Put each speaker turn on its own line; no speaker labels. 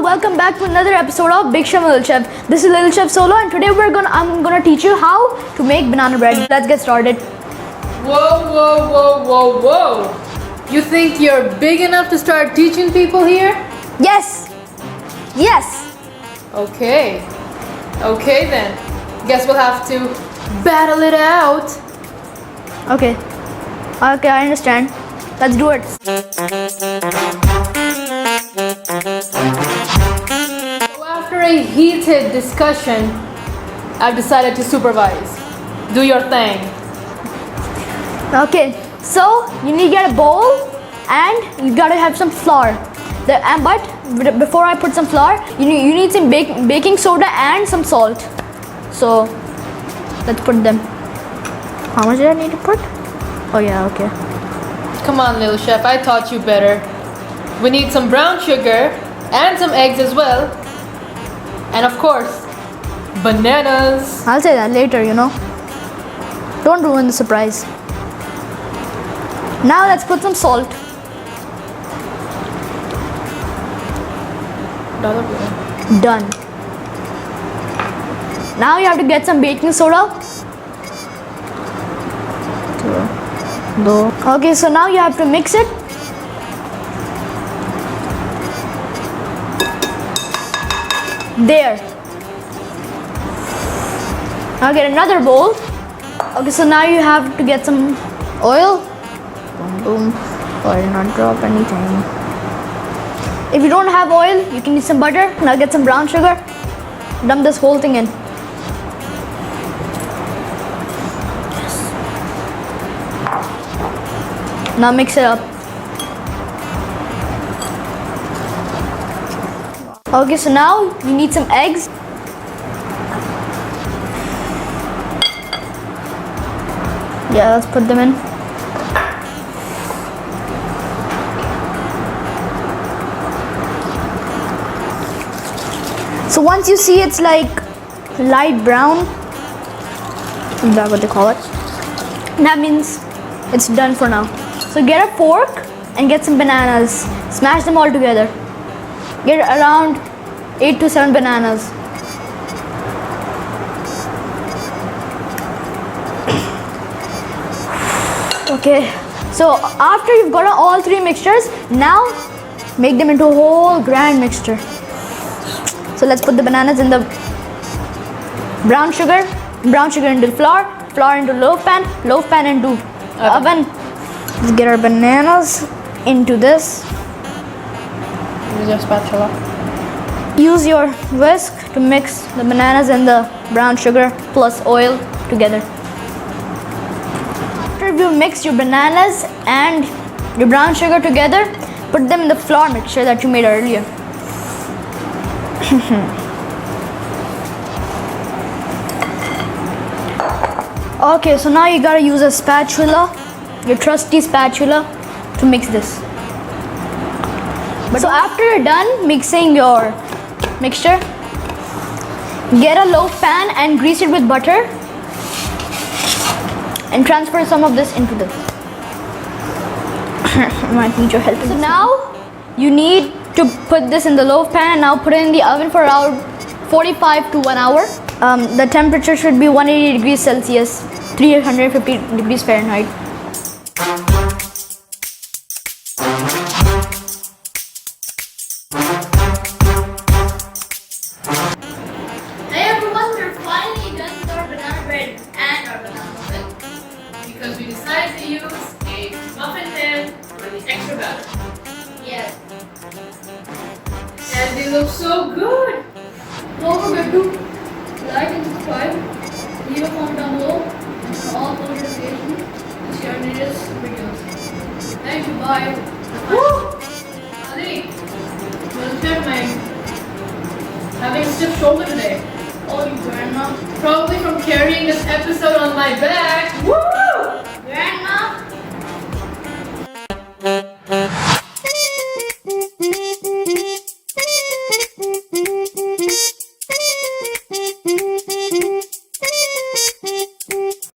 welcome back to another episode of Big Chef Lil Chef. This is Lil Chef Solo, and today I'm gonna teach you how to make banana bread. Let's get started.
Whoa. You think you're big enough to start teaching people here?
Yes.
Okay then. Guess we'll have to battle it out.
Okay, I understand. Let's do it.
So after a heated discussion, I've decided to supervise. Do your thing.
Okay, so you need to get a bowl and you gotta have some flour. But before I put some flour, you need some baking soda and some salt. So let's put them. How much did I need to put? Oh yeah, okay.
Come on, Lil Chef, I taught you better. We need some brown sugar and some eggs as well. And of course, bananas.
I'll say that later, Don't ruin the surprise. Now let's put some salt. Done. Now you have to get some baking soda. Okay, so now you have to mix it. There. Now get another bowl. Okay, so now you have to get some oil. Boom. Oh, I did not drop anything. If you don't have oil, you can use some butter. Now get some brown sugar. Dump this whole thing in. Now mix it up. Okay, so now you need some eggs. Yeah, let's put them in. So once you see it's like light brown, is that what they call it? That means it's done for now. So get a fork and get some bananas. Smash them all together. Get around 8 to 7 bananas. Okay, so after you've got all three mixtures, now make them into a whole grand mixture. So let's put the bananas in the brown sugar into flour into loaf pan into oven. Let's get our bananas into this.
Use your spatula.
Use your whisk to mix the bananas and the brown sugar plus oil together. After you mix your bananas and your brown sugar together, put them in the flour mixture that you made earlier. Okay, so now you gotta use a spatula, your trusty spatula, to mix this. So after you're done mixing your mixture, get a loaf pan and grease it with butter and transfer some of this into this. I might need your help. So now you need to put this in the loaf pan and now put it in the oven for around 45 to 1 hour. The temperature should be 180 degrees Celsius, 350 degrees Fahrenheit. Hey everyone, we're finally done with our banana bread and our banana muffin.
Because we decided to use a muffin pan for the extra batter.
Yes.
And they look so good.
Don't forget to like and subscribe, leave a comment down below, and turn on all notifications to see our latest videos. Thank you, bye.
Woo! Ali, Lil Chef, man, having a stiff shoulder today.
Oh, you grandma.
Probably from carrying this episode on my back.